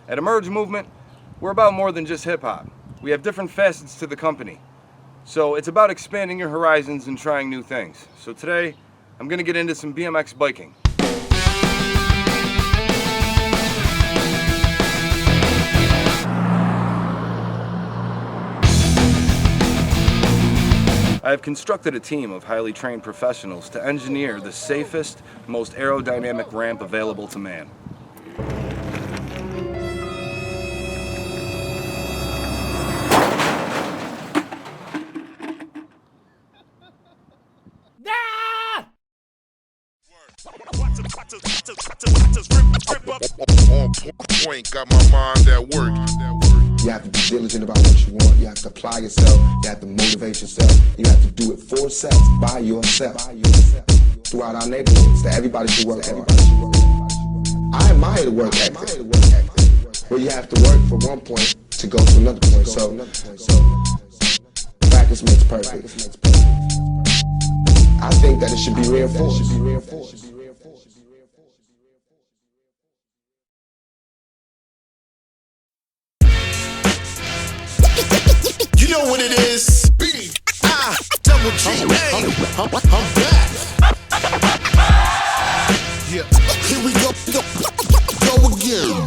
At Emerge Movement, we're about more than just hip-hop. We have different facets to the company. So it's about expanding your horizons and trying new things. So today, I'm gonna get into some BMX biking. I have constructed a team of highly trained professionals to engineer the safest, most aerodynamic ramp available to man. On point, got my mind at work. You have to be diligent about what you want. You have to apply yourself. You have to motivate yourself. You have to do it for self, by yourself. Throughout our neighborhoods, that everybody should work hard. I admire the work ethic, where you have to work from one point to go to another point. So practice makes perfect. I think that it should be reinforced. You know what it is. Double G. Hey, I'm back. Yeah. Here we go again.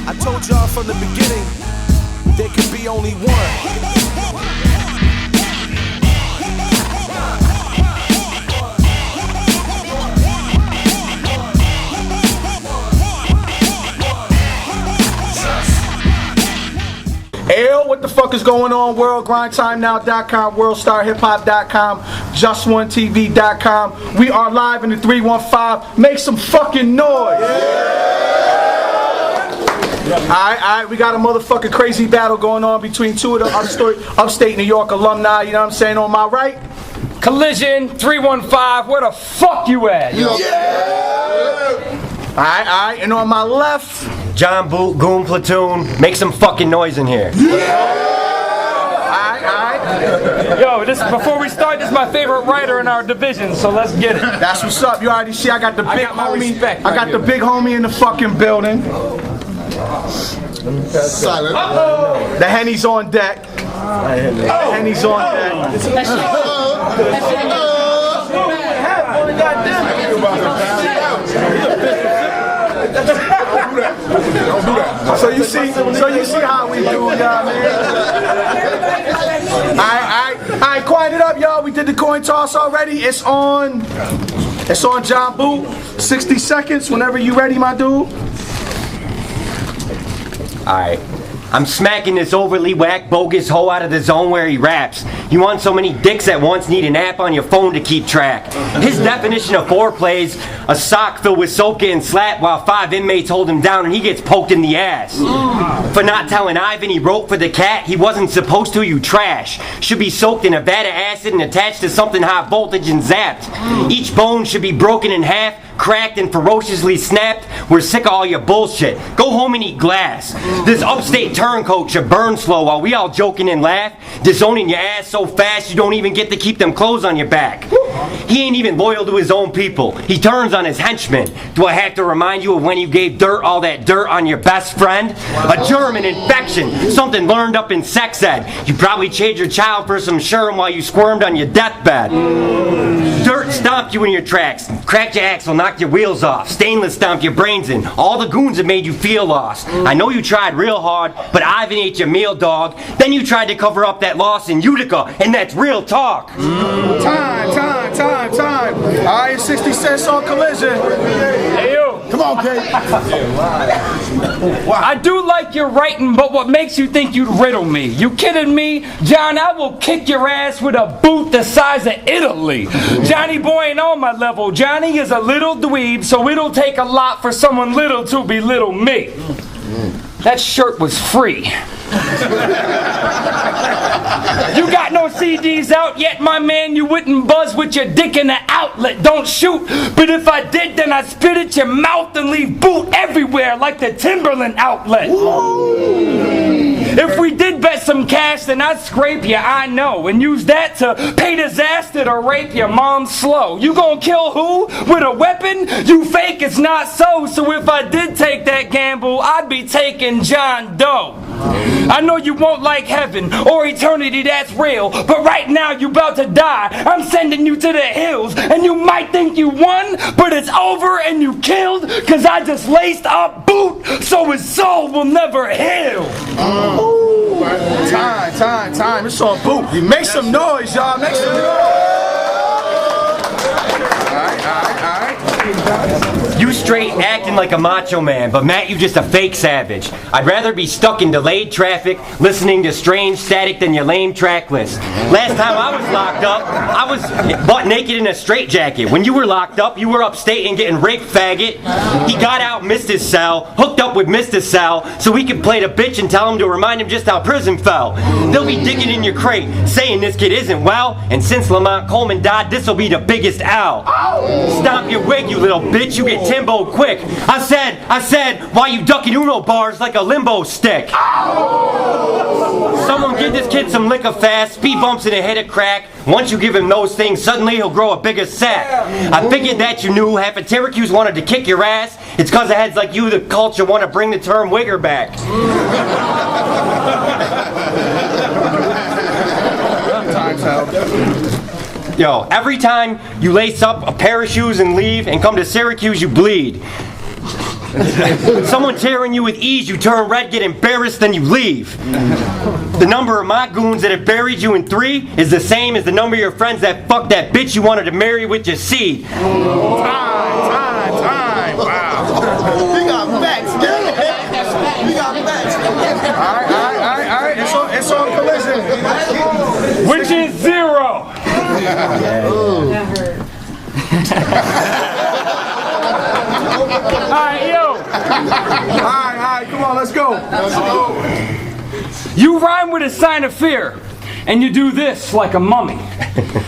I told y'all from the beginning, there could be only one. Yo, what the fuck is going on? World GrindTimeNow.com, WorldStarHipHop.com, JustOneTV.com. We are live in the 315. Make some fucking noise. Alright, we got a motherfucking crazy battle going on between two of the upstate New York alumni, you know what I'm saying, on my right? Kollision, 315, where the fuck you at? You know? Alright, and on my left, John Boot, Goon Platoon, make some fucking noise in here. Alright. Yo, before we start, this is my favorite writer in our division, so let's get it. That's what's up. You already see I got the big homie. Respect, I got the big homie in the fucking building. Silent. The Henny's on deck. The Henny's on deck. So you see how we do, y'all, man. Alright, quiet it up, y'all. We did the coin toss already. It's on John Boot. 60 seconds whenever you ready, my dude. Alright. I'm smacking this overly whack bogus hoe out of the zone where he raps. You want so many dicks at once, need an app on your phone to keep track. His definition of foreplay is a sock filled with soak and slap while 5 inmates hold him down and he gets poked in the ass. For not telling Ivan he wrote for the cat, he wasn't supposed to, you trash. Should be soaked in a vat of acid and attached to something high voltage and zapped. Each bone should be broken in half, cracked and ferociously snapped. We're sick of all your bullshit. Go home and eat glass. This upstate turncoat should burn slow while we all joking and laugh, disowning your ass so fast you don't even get to keep them clothes on your back. He ain't even loyal to his own people. He turns on his henchmen. Do I have to remind you of when you gave all that dirt on your best friend? A germ, an infection, something learned up in sex ed. You probably changed your child for some sherm while you squirmed on your deathbed. Dirt stomped you in your tracks, cracked your axle, knocked your wheels off, stainless stomped your brains in. All the goons have made you feel lost. I know you tried real hard, but Ivan ate your meal, dog. Then you tried to cover up that loss in Utica, and that's real talk. Time. Alright, 60 cents on Collision. Hey, yo. Come on, Kate. I do like your writing, but what makes you think you'd riddle me? You kidding me? John, I will kick your ass with a boot the size of Italy. Johnny boy ain't on my level. Johnny is a little dweeb, so it'll take a lot for someone little to belittle me. That shirt was free. You got no CDs out yet, my man. You wouldn't buzz with put your dick in the outlet, don't shoot. But if I did, then I'd spit at your mouth and leave boot everywhere like the Timberland outlet. If we did bet some cash, then I'd scrape you, I know, and use that to pay disaster to rape your mom slow. You gon' kill who? With a weapon? You fake, it's not so. So if I did take that gamble, I'd be taking John Doe. I know you won't like heaven or eternity, that's real, but right now you about to die. I'm sending you to the hills, and you might think you won, but it's over and you killed, cause I just laced up boot so his soul will never heal. Time. It's on boot. Make some noise, y'all. Make some noise. All right. You straight acting like a macho man, but Matt, you just a fake savage. I'd rather be stuck in delayed traffic, listening to strange static than your lame track list. Last time I was locked up, I was butt naked in a straitjacket. When you were locked up, you were upstate and getting raped, faggot. He got out, missed his cell, hooked up with Mr. Cell, so we could play the bitch and tell him to remind him just how prison fell. They'll be digging in your crate, saying this kid isn't well, and since Lamont Coleman died, this'll be the biggest L. Stomp your wig, you little bitch, you get Timbo quick. I said, why you ducking Uno bars like a limbo stick? Someone give this kid some liquor fast, speed bumps and a hit of crack. Once you give him those things, suddenly he'll grow a bigger sack. I figured that you knew half of Syracuse wanted to kick your ass. It's cause of heads like you, the culture, want to bring the term wigger back. Time's out. Yo, every time you lace up a pair of shoes and leave and come to Syracuse, you bleed. Someone tearing you with ease, you turn red, get embarrassed, then you leave. The number of my goons that have buried you in 3 is the same as the number of your friends that fucked that bitch you wanted to marry with your seed. Time. Wow. We got facts, man. We got facts. All right. It's on Kollision. Which is 0. Alright, yo. Alright, come on, let's go. You rhyme with a sign of fear, and you do this like a mummy.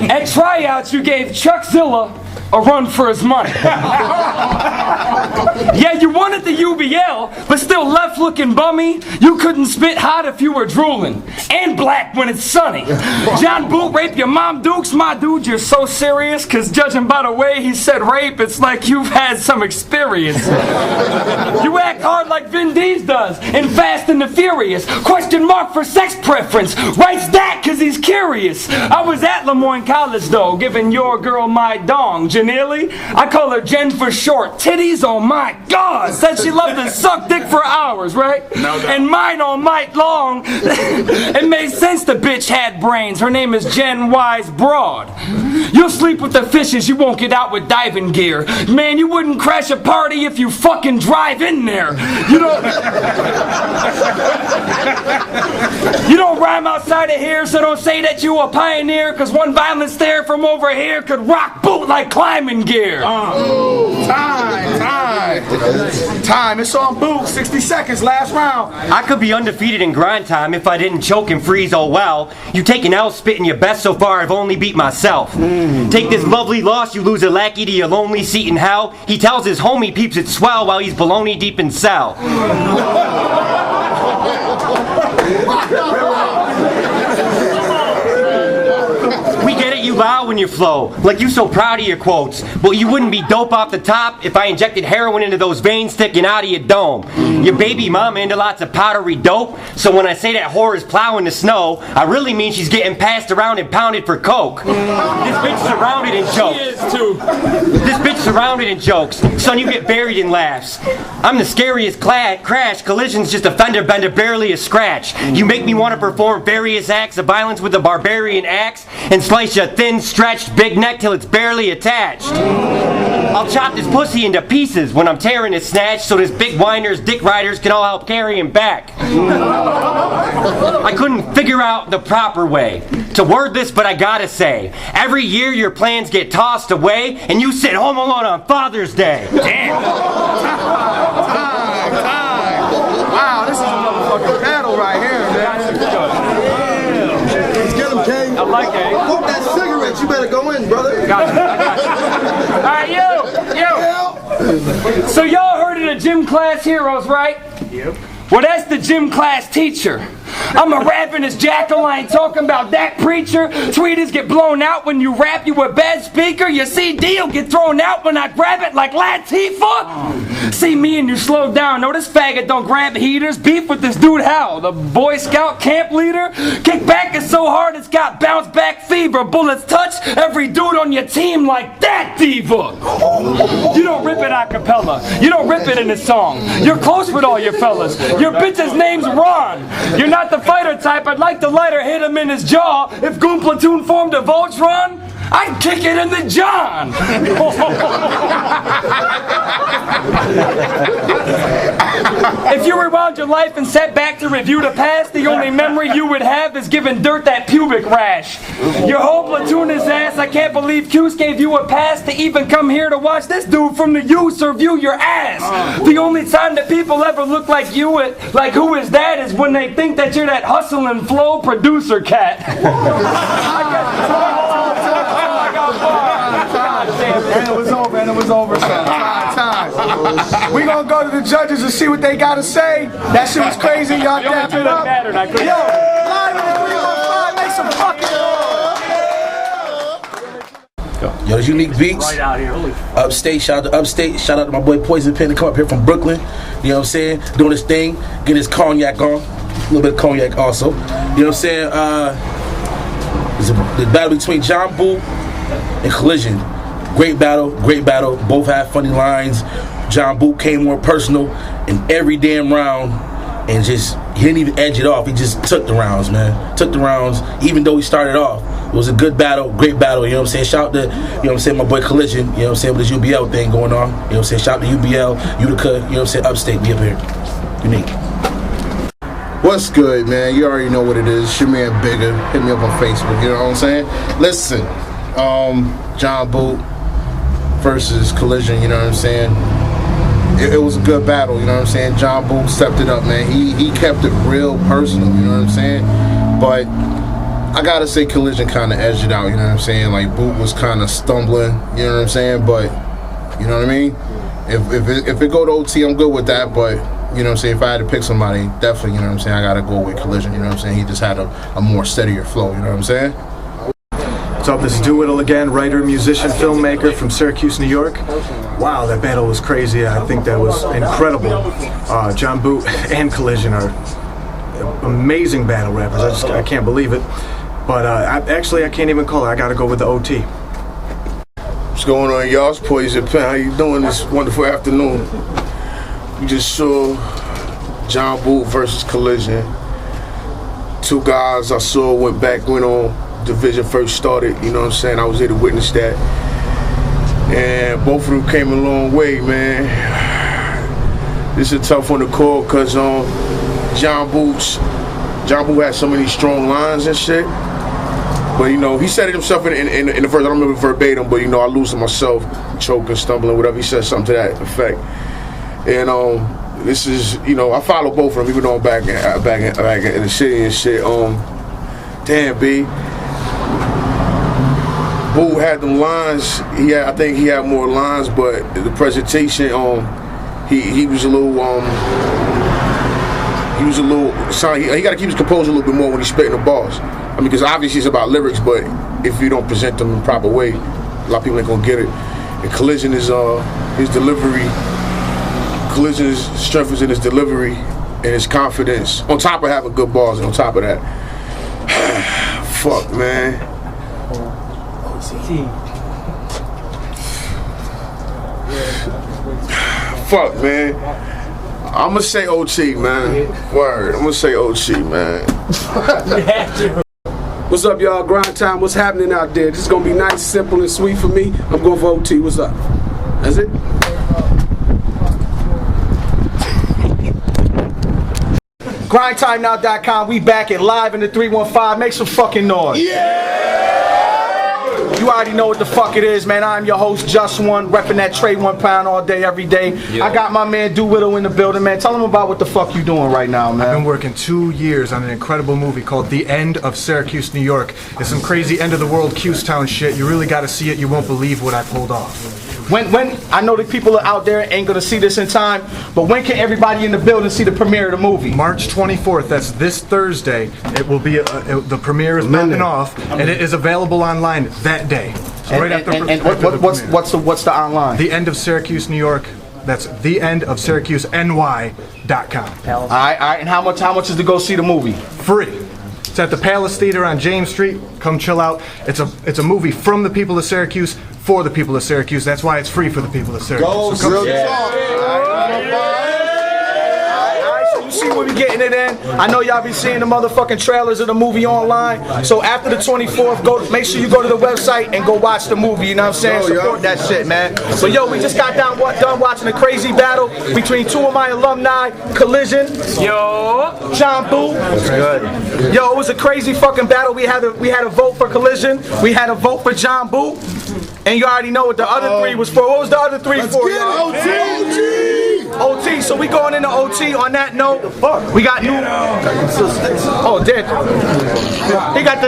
At tryouts, you gave Chuck Zilla a run for his money. Yeah, you won at the UBL, but still left looking bummy. You couldn't spit hot if you were drooling, and black when it's sunny. John Boot rape your mom dukes, my dude, you're so serious, cause judging by the way he said rape, it's like you've had some experience. You act hard like Vin Diesel does in Fast and the Furious. Question mark for sex preference, writes that cause he's curious. I was at Lemoyne College though, giving your girl my dong. Nearly. I call her Jen for short. Titties, oh my God. Said she loved to suck dick for hours, right? No. And mine all night long. It made sense the bitch had brains. Her name is Jen Wise Broad. You'll sleep with the fishes, you won't get out with diving gear. Man, you wouldn't crash a party if you fucking drive in there. You don't rhyme outside of here, so don't say that you a pioneer, cause one violent stare from over here could rock boot like climbing gear. Time. It's on boot. 60 seconds. Last round. I could be undefeated in grind time if I didn't choke and freeze. Oh well. You take an L, spitting your best. So far, I've only beat myself. Take this lovely loss. You lose a lackey to your lonely seat in hell. He tells his homie peeps it swell while he's baloney deep in cell. We get it, you loud when you flow, like you so proud of your quotes. But you wouldn't be dope off the top if I injected heroin into those veins sticking out of your dome. Your baby mama into lots of powdery dope, so when I say that whore is plowing the snow, I really mean she's getting passed around and pounded for coke. This bitch surrounded in jokes. She is too. This bitch surrounded in jokes. Son, you get buried in laughs. I'm the scariest crash. Collision's just a fender bender, barely a scratch. You make me want to perform various acts of violence with a barbarian axe and slice your thin, stretched big neck till it's barely attached. I'll chop this pussy into pieces when I'm tearing his snatch so this big whiner's dick riders can all help carry him back. I couldn't figure out the proper way to word this, but I gotta say, every year your plans get tossed away and you sit home alone on Father's Day. Damn. Time. Wow, this is a motherfucking battle right here, man. Let's get him, King. I like it. Smoke that cigarette, you better gotta go in, brother. Gotcha. All right, you. So y'all heard of the gym class heroes, right? Yep. Well, that's the gym class teacher. I'm a rapping this jackal, I ain't talking about that preacher. Tweeters get blown out when you rap, you a bad speaker. Your CD will get thrown out when I grab it like Latifah. See me and you slow down. No, this faggot don't grab heaters. Beef with this dude Hal, the Boy Scout camp leader. Kick back is so hard it's got bounce back fever. Bullets touch every dude on your team like that diva. You don't rip it a cappella. You don't rip it in a song. You're close with all your fellas. Your bitch's name's Ron. You're not the fighter type. I'd like the lighter hit him in his jaw. If Goon Platoon formed a Voltron, I'd kick it in the John. If you rewound your life and sat back to review the past, the only memory you would have is giving Dirt that pubic rash. Your whole platoon is ass. I can't believe Cuse gave you a pass to even come here to watch this dude from the U review your ass. The only time that people ever look like you, like who is that, is when they think that you're that hustle and flow producer cat. And it was over, son. Time. We gonna go to the judges and see what they gotta say. That shit was crazy, y'all dapped it up. Yo, live in the 315, make some fucking Yo, Unique Beats. Right out here, holy Upstate, shout out to Upstate. Shout out to my boy Poison Pen to come up here from Brooklyn. You know what I'm saying? Doing his thing, getting his cognac on. A little bit of cognac also. You know what I'm saying? There's a battle between John Boo and Kollision. Great battle. Both had funny lines. John Boo came more personal in every damn round and he didn't even edge it off. He just took the rounds, man. Took the rounds, even though he started off. It was a good battle, great battle, you know what I'm saying? Shout out to, you know what I'm saying, my boy Kollision, you know what I'm saying, with this UBL thing going on. You know what I'm saying? Shout out to UBL, Utica, you know what I'm saying, Upstate, be up here. Unique. What's good, man? You already know what it is. It's your man Bigger. Hit me up on Facebook, you know what I'm saying? Listen, John Boo versus Kollision, you know what I'm saying? It was a good battle, you know what I'm saying? John Boo stepped it up, man. He kept it real personal, you know what I'm saying? But I gotta say Kollision kind of edged it out, you know what I'm saying? Like, Boo was kind of stumbling, you know what I'm saying? But, you know what I mean? If it go to OT, I'm good with that, but, you know what I'm saying? If I had to pick somebody, definitely, you know what I'm saying? I gotta go with Kollision, you know what I'm saying? He just had a more steadier flow, you know what I'm saying? What's up, this is Doolittle again, writer, musician, filmmaker from Syracuse, New York. Wow, that battle was crazy. I think that was incredible. John Boo and Kollision are amazing battle rappers. I can't believe it. But I can't even call it. I gotta go with the OT. What's going on, y'all? It's Poison Pen. How you doing this wonderful afternoon? We just saw John Boo versus Kollision. Two guys I saw went on division first started, you know what I'm saying? I was there to witness that. And both of them came a long way, man. This is a tough one to call because John Boo had so many strong lines and shit. But you know, he said it himself in the verse. I don't remember verbatim, but you know, I lose to myself, choking, stumbling, whatever. He said something to that effect. And this is, you know, I follow both of them, even though I'm back in the city and shit. Damn, B. Boo had them lines. I think he had more lines, but the presentation, he was a little, he got to keep his composure a little bit more when he's spitting the bars. I mean, because obviously it's about lyrics, but if you don't present them in the proper way, a lot of people ain't gonna get it. And Kollision is his delivery. Collision's strength is in his delivery and his confidence. On top of having good bars, and on top of that, fuck, man. Fuck, man. I'ma say OT, man. Word. I'ma say OT, man. What's up, y'all? Grind time. What's happening out there? This is gonna be nice, simple, and sweet for me. I'm going for OT. What's up? That's it. GrindTimeNow.com. We back and live in the 315. Make some fucking noise. Yeah! You already know what the fuck it is, man. I'm your host, Just One, repping that Trey 1 Pound all day, every day. Yo. I got my man Doolittle in the building, man. Tell him about what the fuck you doing right now, man. I've been working 2 years on an incredible movie called The End of Syracuse, New York. It's some crazy end of the world Q-Town shit. You really gotta see it. You won't believe what I pulled off. When I know that people are out there ain't gonna see this in time, but when can everybody in the building see the premiere of the movie? March 24th. That's this Thursday. It will be the premiere is popping off, and it is available online that day. So What's the online? The End of Syracuse, New York. That's theendofsyracuseny.com. All right. And how much is to go see the movie? Free. It's at the Palace Theater on James Street. Come chill out. It's a movie from the people of Syracuse for the people of Syracuse. That's why it's free for the people of Syracuse. Go, so come you see where we getting it in. I know y'all be seeing the motherfucking trailers of the movie online. So after the 24th, make sure you go to the website and go watch the movie. You know what I'm saying? Support that shit, man. But yo, we just got done watching a crazy battle between two of my alumni, Kollision. Yo. John Boo. That's good. Yo, it was a crazy fucking battle. We had a vote for Kollision. We had a vote for John Boo. And you already know what the other three was for. What was the other three for? OT. So we going into OT. On that note, we got new. Oh, dead. He got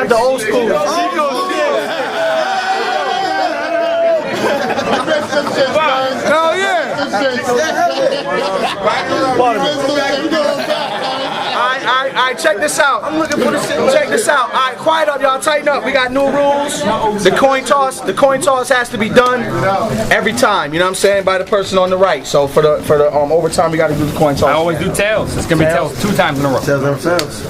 the old school. Hell yeah! Alright, check this out. I'm looking for this shit. Check this out. Alright, quiet up, y'all. Tighten up. We got new rules. The coin toss has to be done every time. You know what I'm saying? By the person on the right. So for the overtime, we got to do the coin toss. I always do tails. It's gonna be tails 2 times in a row. Tails.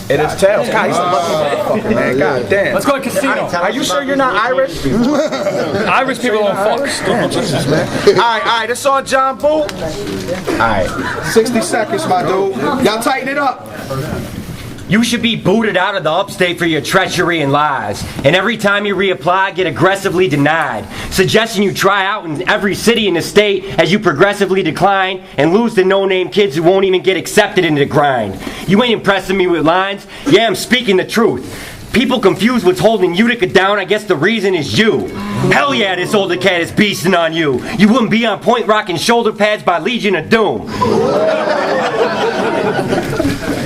It is tails. God, he's a lucky motherfucker, man. God damn. Let's go to casino. Are you sure you're not Irish? Irish people don't fuck. Alright, it's on John Boo. Alright. 60 seconds, my dude. Y'all tighten it up. You should be booted out of the upstate for your treachery and lies. And every time you reapply, get aggressively denied. Suggesting you try out in every city in the state as you progressively decline and lose to no-name kids who won't even get accepted into the grind. You ain't impressing me with lines. Yeah, I'm speaking the truth. People confuse what's holding Utica down. I guess the reason is you. Hell yeah, this older cat is beasting on you. You wouldn't be on point rocking shoulder pads by Legion of Doom.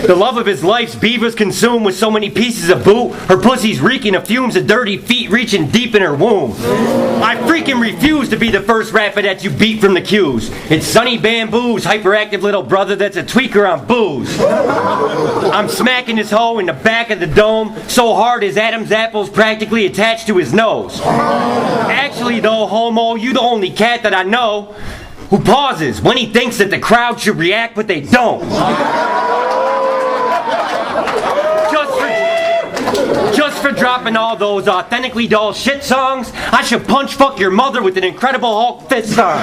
The love of his life's beavers consumed with so many pieces of boot. Her pussy's reeking of fumes of dirty feet reaching deep in her womb. I freaking refuse to be the first rapper that you beat from the cues. It's Sonny Bamboo's hyperactive little brother that's a tweaker on booze. I'm smacking this hoe in the back of the dome so hard his Adam's apple's practically attached to his nose. Actually though, homo, you the only cat that I know who pauses when he thinks that the crowd should react, but they don't. Just for dropping all those authentically dull shit songs, I should punch fuck your mother with an Incredible Hulk fist song.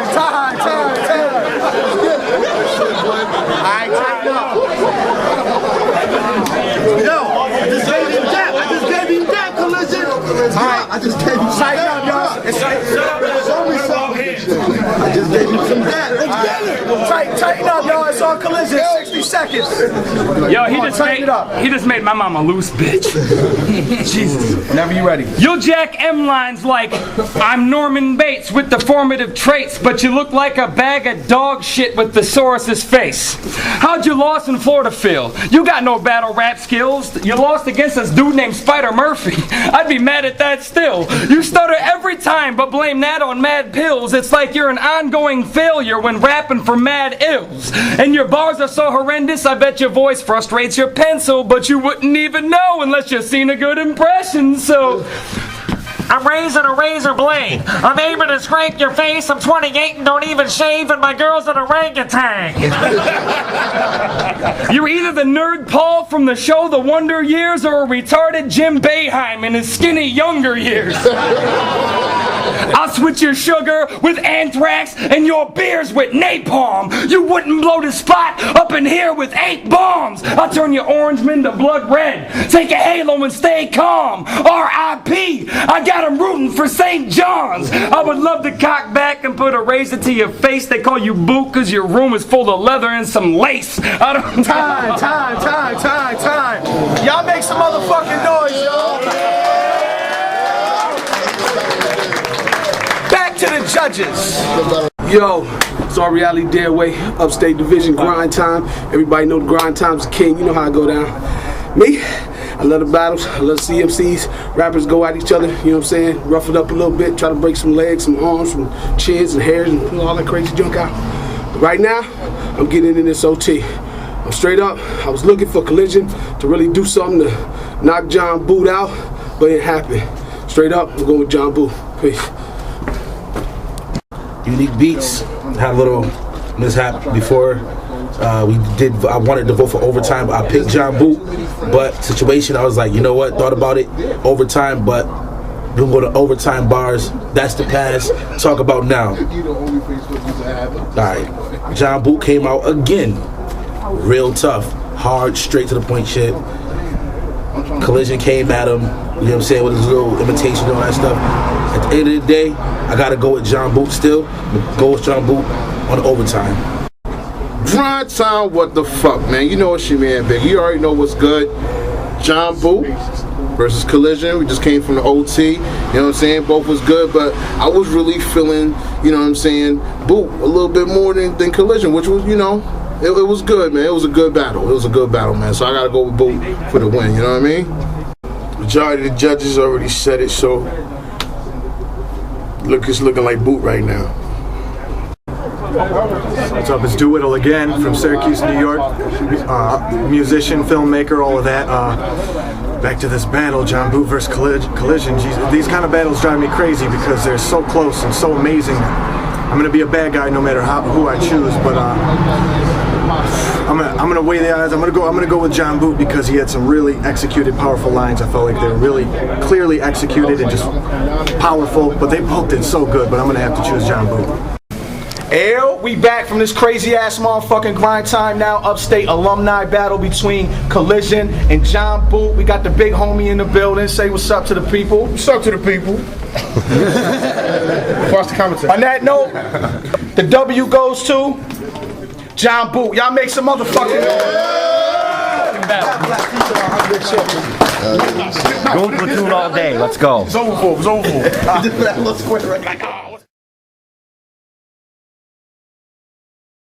Time. Alright, tighten up. Yo, I just gave you that, Kollision. Alright, I just gave you tighten up, y'all. I just gave you some that. Let's get it. Tighten up, y'all. It's on Kollision. 60 seconds. Yo, he just made my mama loose, bitch. Jesus. Whenever you ready. You'll jack M lines like, I'm Norman Bates with the formative traits, but you look like a bag of dog shit with Thesaurus's face. How'd you lost in Florida feel? You got no battle rap skills. You lost against this dude named Spider Murphy. I'd be mad at that still. You stutter every time, but blame that on mad pills. It's like you're an ongoing failure when rapping for mad ills. And your bars are so horrendous, I bet your voice frustrates your pencil, but you wouldn't even know unless you've seen a good impression, so... I'm raising a razor blade. I'm aiming to scrape your face. I'm 28 and don't even shave, and my girl's an orangutan. You're either the nerd Paul from the show The Wonder Years or a retarded Jim Boeheim in his skinny younger years. I'll switch your sugar with anthrax and your beers with napalm. You wouldn't blow the spot up in here with 8 bombs. I'll turn your orange men to blood red. Take a halo and stay calm. R.I.P. I got him rooting for St. John's. I would love to cock back and put a razor to your face. They call you boot because your room is full of leather and some lace. I don't... Time. Y'all make some motherfucking noise, y'all. Back to the judges. Yo, it's our reality dead way, upstate division, grind time. Everybody know the grind time's the king. You know how I go down. Me, I love the battles. I love CMCs. Rappers go at each other, you know what I'm saying? Rough it up a little bit, try to break some legs, some arms, some chins and hairs, and pull all that crazy junk out. But right now, I'm getting in this OT. I'm straight up. I was looking for Kollision to really do something to knock John Boot out, but it happened. Straight up, I'm going with John Boot. Peace. Unique Beats had a little mishap before. I wanted to vote for overtime, but I picked John Boot. But situation, I was like, you know what? Thought about it, overtime, but we'll go to overtime bars. That's the pass. Talk about now. All right, John Boot came out again, real tough, hard, straight to the point shit. Kollision came at him, you know what I'm saying, with his little imitation and all that stuff. At the end of the day, I gotta go with John Boot still. Go with John Boot on overtime. Grind time, what the fuck, man? You know it's your man, Big. You already know what's good. John Boot versus Kollision. We just came from the OT. You know what I'm saying? Both was good, but I was really feeling, you know what I'm saying, Boot a little bit more than Kollision, which was, you know, it was good, man. It was a good battle. It was a good battle, man. So I gotta go with Boot for the win, you know what I mean? Majority of the judges already said it, so it's looking like Boot right now. What's up? It's Doolittle again from Syracuse, New York. Musician, filmmaker, all of that. Back to this battle, John Boot versus Kollision. Jeez, these kind of battles drive me crazy because they're so close and so amazing. I'm gonna be a bad guy no matter who I choose, but I'm gonna weigh the odds. I'm gonna go with John Boot because he had some really executed, powerful lines. I felt like they were really clearly executed and just powerful. But they both did so good. But I'm gonna have to choose John Boot. We back from this crazy ass motherfucking grind time now. Upstate alumni battle between Kollision and John Boot. We got the big homie in the building. Say what's up to the people. What's up to the people? Watch the commentary. On that note, the W goes to John Boot. Y'all make some motherfucking Go platoon all day. Let's go. It's over for. Let's quit right now.